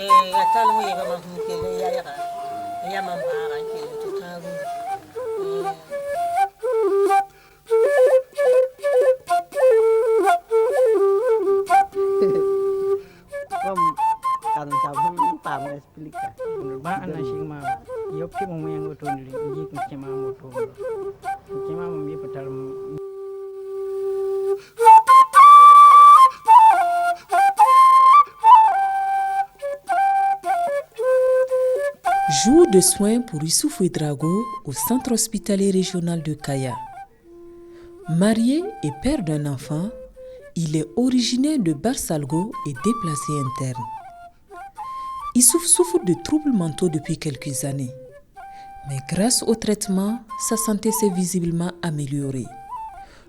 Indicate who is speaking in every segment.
Speaker 1: Kan sabun pam explica.
Speaker 2: Ba ana shingma yok ki mo yang to ndi yik ci ma mo to ci ma mo mi patal.
Speaker 3: Jour de soins pour Issoufou Ouedraogo au centre hospitalier régional de Kaya. Marié et père d'un enfant, il est originaire de Barsalgo et déplacé interne. Issouf souffre de troubles mentaux depuis quelques années. Mais grâce au traitement, sa santé s'est visiblement améliorée,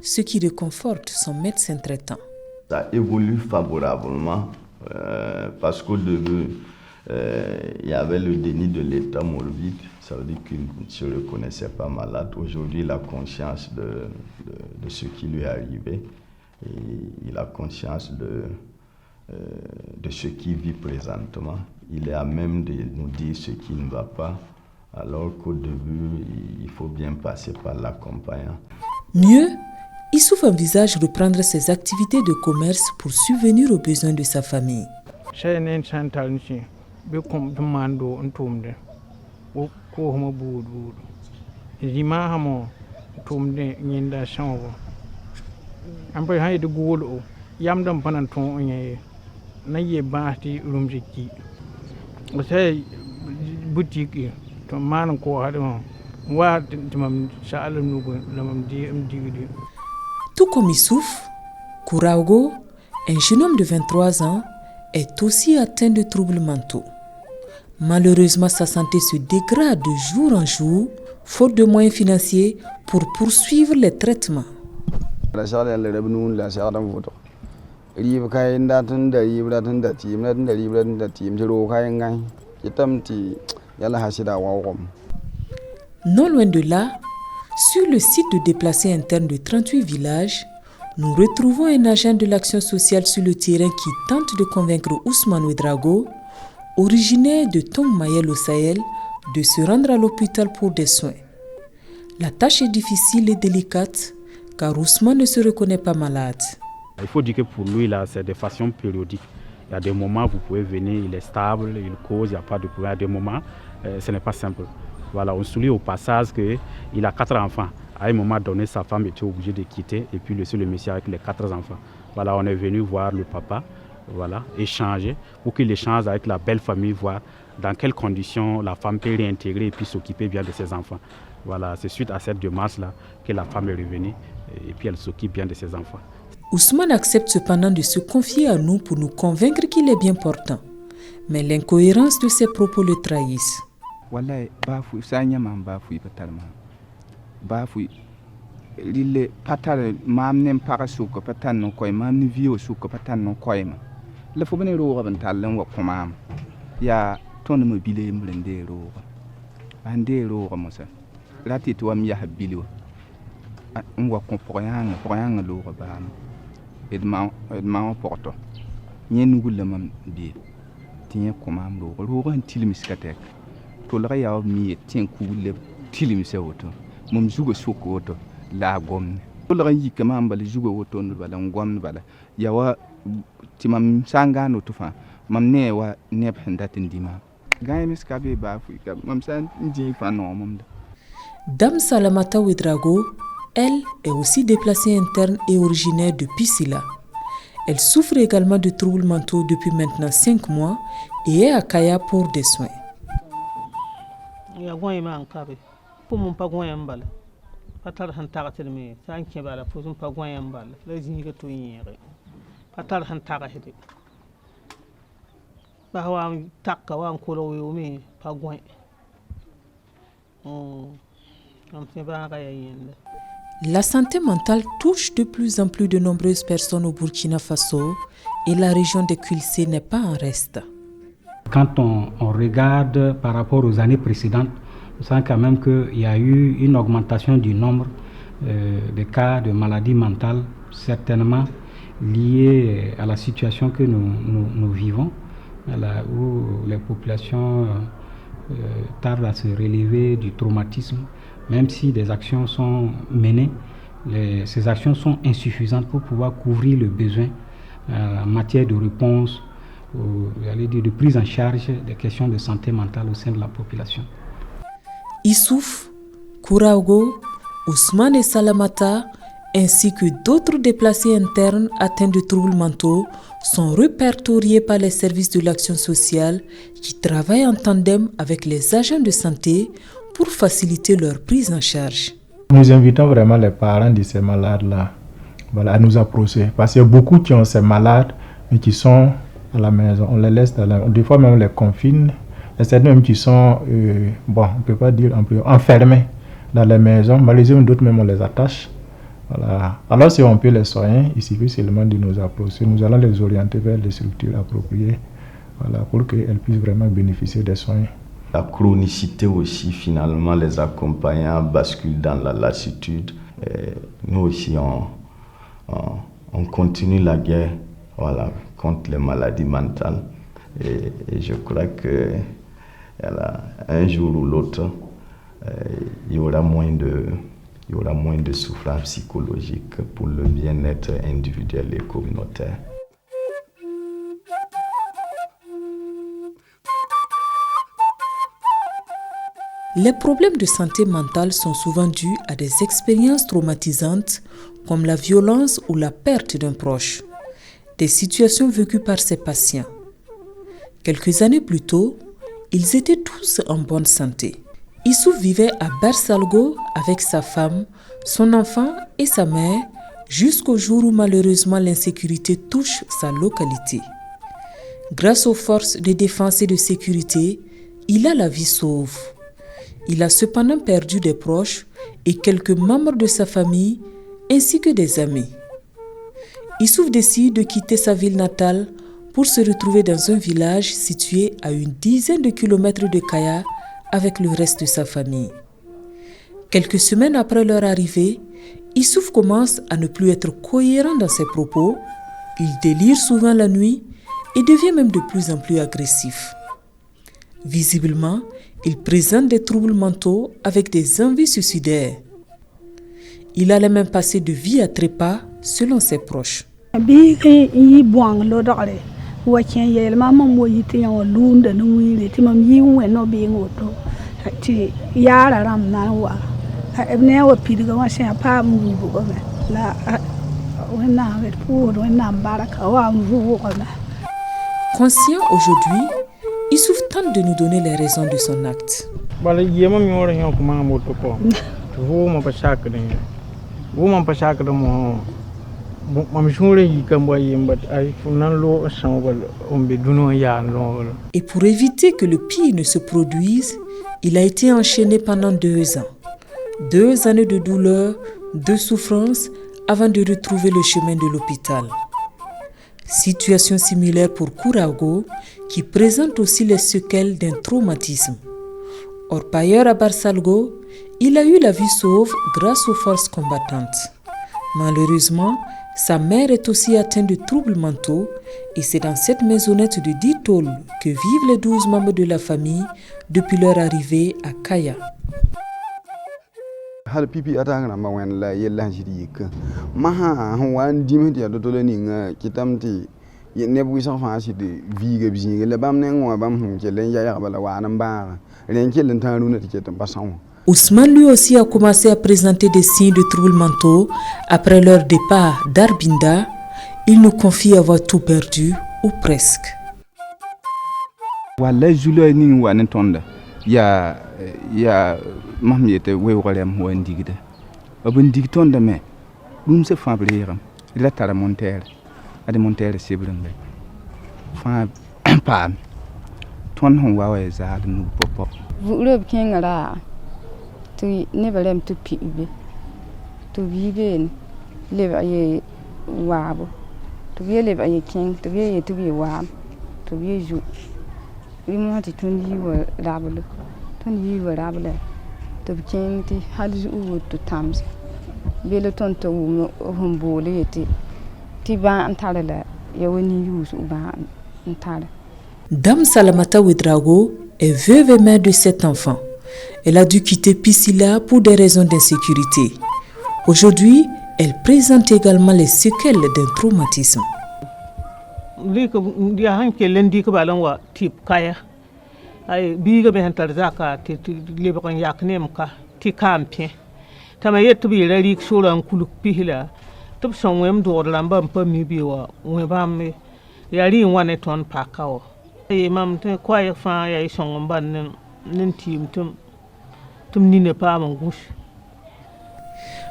Speaker 3: ce qui réconforte son médecin traitant.
Speaker 4: Ça évolue favorablement parce qu'au début, il y avait le déni de l'état morbide, ça veut dire qu'il ne se reconnaissait pas malade. Aujourd'hui, il a conscience de ce qui lui est arrivé et il a conscience de ce qu'il vit présentement. Il est à même de nous dire ce qui ne va pas, alors qu'au début, il faut bien passer par l'accompagnant.
Speaker 3: Mieux, Issouf envisage reprendre ses activités de commerce pour subvenir aux besoins de sa famille.
Speaker 2: Be kom dumando ntumde wo ko homo buudu rima hamo tumde nyinda shango ambe hayde guulo yam dam panan ton onye naye baati rumjiki o say boutique to man ko hado wa timam sha'alam nugo lamam di digdi.
Speaker 3: Tout comme Issouf, Kouraogo, un jeune homme de 23 ans, est aussi atteint de troubles mentaux. Malheureusement, sa santé se dégrade de jour en jour, faute de moyens financiers pour poursuivre les traitements. Non loin de là, sur le site de déplacés internes de 38 villages, nous retrouvons un agent de l'action sociale sur le terrain qui tente de convaincre Ousmane Ouedraogo, originaire de Tong Mayel au Sahel, de se rendre à l'hôpital pour des soins. La tâche est difficile et délicate car Ousmane ne se reconnaît pas malade.
Speaker 5: Il faut dire que pour lui, là, c'est de façon périodique. Il y a des moments où vous pouvez venir, il est stable, il cause, il n'y a pas de problème. À des moments, ce n'est pas simple. Voilà, on souligne au passage qu'il a 4 enfants. À un moment donné, sa femme était obligée de quitter et puis laisser le monsieur avec les 4 enfants. Voilà, on est venu voir le papa, voilà, échanger pour qu'il échange avec la belle famille, voir dans quelles conditions la femme peut réintégrer et puis s'occuper bien de ses enfants. Voilà, c'est suite à cette démarche-là que la femme est revenue et puis elle s'occupe bien de ses enfants.
Speaker 3: Ousmane accepte cependant de se confier à nous pour nous convaincre qu'il est bien portant. Mais l'incohérence de ses propos le trahissent.
Speaker 6: Wallahi bafu sanya man bafu patalma bafu lille patal mam nem para suko patan no koy mam ni vio suko patan no koy ma le fo bene ro ban talen wa kuma ya ton mo bile mrende ro bande ro mo sa lati to am ya habili wa ko poyang lo ba edma porto nyen ngulle mam bi tiye kuma ro ro tilmiskatek to la ya mi tien kuule tilimse woto mum zugo soko woto la gomne to la yi kama mbale zugo woto no bala ngomne bala ya wa timam sanga no tufa mam ne wa neb handat ndima gaay miska be ba fu ka mam san ndi fa no mum.
Speaker 3: Dame Salamata Ouedraogo, elle est aussi déplacée interne et originaire de Pisila. Elle souffre également de troubles mentaux depuis maintenant 5 mois et est à Kaya pour des soins.
Speaker 1: Ya goy ma an kabe pour mon pas goy mbal patar han tagatel me san ke bala pour mon pas goy mbal la jinga to yere patar han taga hede ba wa takka wa ko lo yo me pas goy am se ba ga yende.
Speaker 3: La santé mentale touche de plus en plus de nombreuses personnes au Burkina Faso et la région de Kulsé n'est pas en reste.
Speaker 2: Quand on regarde par rapport aux années précédentes, on sent quand même qu'il y a eu une augmentation du nombre de cas de maladies mentales, certainement liées à la situation que nous vivons.
Speaker 7: voilà, où les populations tardent à se relever du traumatisme, même si des actions sont menées, ces actions sont insuffisantes pour pouvoir couvrir le besoin en matière de réponse, de prise en charge des questions de santé mentale au sein de la population.
Speaker 3: Issouf, Kouraogo, Ousmane et Salamata, ainsi que d'autres déplacés internes atteints de troubles mentaux sont répertoriés par les services de l'action sociale qui travaillent en tandem avec les agents de santé pour faciliter leur prise en charge.
Speaker 2: Nous invitons vraiment les parents de ces malades-là à nous approcher parce qu'il y a beaucoup qui ont ces malades mais qui sont à la maison. On les laisse des fois même on les confine. Et certains même qui sont, on ne peut pas dire enfermés dans les maisons. Malheureusement, d'autres même on les attache. Voilà. Alors si on peut les soigner, il suffit seulement de nous approcher. Nous allons les orienter vers les structures appropriées pour qu'elles puissent vraiment bénéficier des soins.
Speaker 4: La chronicité aussi, finalement, les accompagnants basculent dans la lassitude. Et nous aussi, on continue la guerre contre les maladies mentales. Et je crois que un jour ou l'autre, il y aura moins de souffrance psychologique pour le bien-être individuel et communautaire.
Speaker 3: Les problèmes de santé mentale sont souvent dus à des expériences traumatisantes comme la violence ou la perte d'un proche, des situations vécues par ces patients. Quelques années plus tôt, ils étaient tous en bonne santé. Issouf vivait à Bersalgo avec sa femme, son enfant et sa mère jusqu'au jour où malheureusement l'insécurité touche sa localité. Grâce aux forces de défense et de sécurité, il a la vie sauve. Il a cependant perdu des proches et quelques membres de sa famille ainsi que des amis. Issouf décide de quitter sa ville natale pour se retrouver dans un village situé à une dizaine de kilomètres de Kaya avec le reste de sa famille. Quelques semaines après leur arrivée, Issouf commence à ne plus être cohérent dans ses propos, il délire souvent la nuit et devient même de plus en plus agressif. Visiblement, il présente des troubles mentaux avec des envies suicidaires. Il allait même passer de vie à trépas selon ses proches. Conscient aujourd'hui, Issouf tente de nous donner les raisons de son acte. Et pour éviter que le pire ne se produise, il a été enchaîné pendant 2 ans. 2 années de douleur, de souffrance, avant de retrouver le chemin de l'hôpital. Situation similaire pour Kouraogo, qui présente aussi les séquelles d'un traumatisme. Orpailleur à Bersalgo, il a eu la vie sauve grâce aux forces combattantes. Malheureusement, sa mère est aussi atteinte de troubles mentaux et c'est dans cette maisonnette de 10 tôles que vivent les 12 membres de la famille depuis leur arrivée à Kaya.
Speaker 6: Hal pipi atanga ma wen la yella jidi ka maha wan dimiti ya dotole ni nga kitamti ne bu sa fa si de viga bizinga le bam ne ngwa bam hu ke len ya bala wa nan ba len ke len tanu na tike tan pasan.
Speaker 3: Ousmane lui aussi a commencé à présenter des signes de troubles mentaux après leur départ d'Arbinda. Il nous confie avoir tout perdu ou presque.
Speaker 6: Wala julo ni wa nan tonda ya mahmiete we wolem ho ndigde abun digton de me dum se fabriram la tara montere ade montere sibrimbe fa pam ton hon wa we za nu popo
Speaker 8: vulob kengara to neverem to pibe to vive leva ye wabo to vie leva ye king to vie to be wab to vie ju we want to yi wa rablo ton yi wa rablo to king ti halju u to tams bele ton to humbole ti ba antale la ya woni yusu ba antale
Speaker 3: Dame Salamata Ouedraogo est veuve et mère de 7 enfants. Elle a dû quitter Piscila pour des raisons d'insécurité. Aujourd'hui, elle présente également les séquelles d'un traumatisme.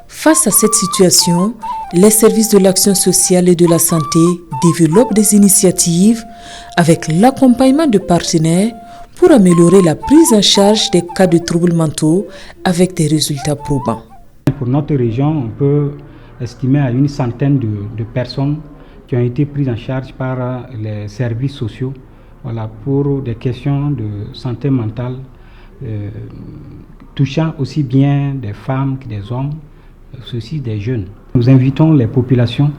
Speaker 3: Face à cette situation, les services de l'action sociale et de la santé développent des initiatives avec l'accompagnement de partenaires pour améliorer la prise en charge des cas de troubles mentaux avec des résultats probants.
Speaker 7: Pour notre région, on peut estimer à une centaine de personnes qui ont été prises en charge par les services sociaux, pour des questions de santé mentale, touchant aussi bien des femmes que des hommes, ceci des jeunes. Nous invitons les populations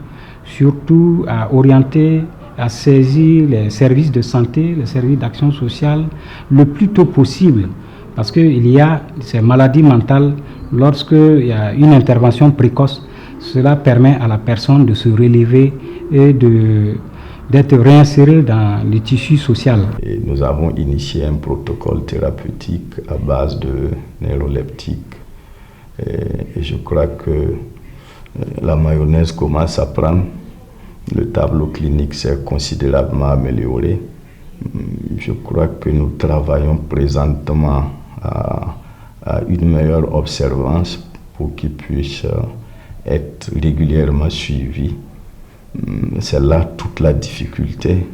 Speaker 7: surtout à orienter, à saisir les services de santé, les services d'action sociale le plus tôt possible, parce qu'il y a ces maladies mentales, lorsqu'il y a une intervention précoce, cela permet à la personne de se relever et d'être réinsérée dans le tissu social.
Speaker 4: Et nous avons initié un protocole thérapeutique à base de neuroleptiques. Et je crois que la mayonnaise commence à prendre. Le tableau clinique s'est considérablement amélioré. Je crois que nous travaillons présentement à une meilleure observance pour qu'ils puissent être régulièrement suivis. C'est là toute la difficulté,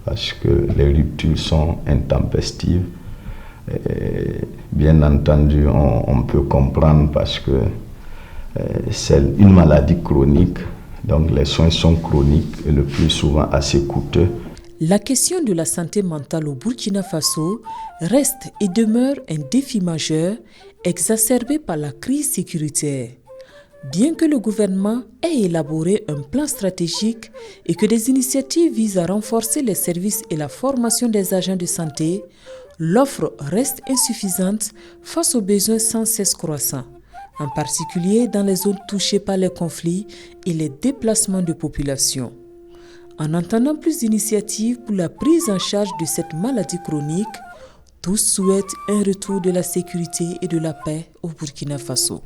Speaker 4: parce que les ruptures sont intempestives. Et bien entendu, on peut comprendre parce que c'est une maladie chronique, donc les soins sont chroniques et le plus souvent assez coûteux.
Speaker 3: La question de la santé mentale au Burkina Faso reste et demeure un défi majeur exacerbé par la crise sécuritaire. Bien que le gouvernement ait élaboré un plan stratégique et que des initiatives visent à renforcer les services et la formation des agents de santé, l'offre reste insuffisante face aux besoins sans cesse croissants, en particulier dans les zones touchées par les conflits et les déplacements de population. En entendant plus d'initiatives pour la prise en charge de cette maladie chronique, tous souhaitent un retour de la sécurité et de la paix au Burkina Faso.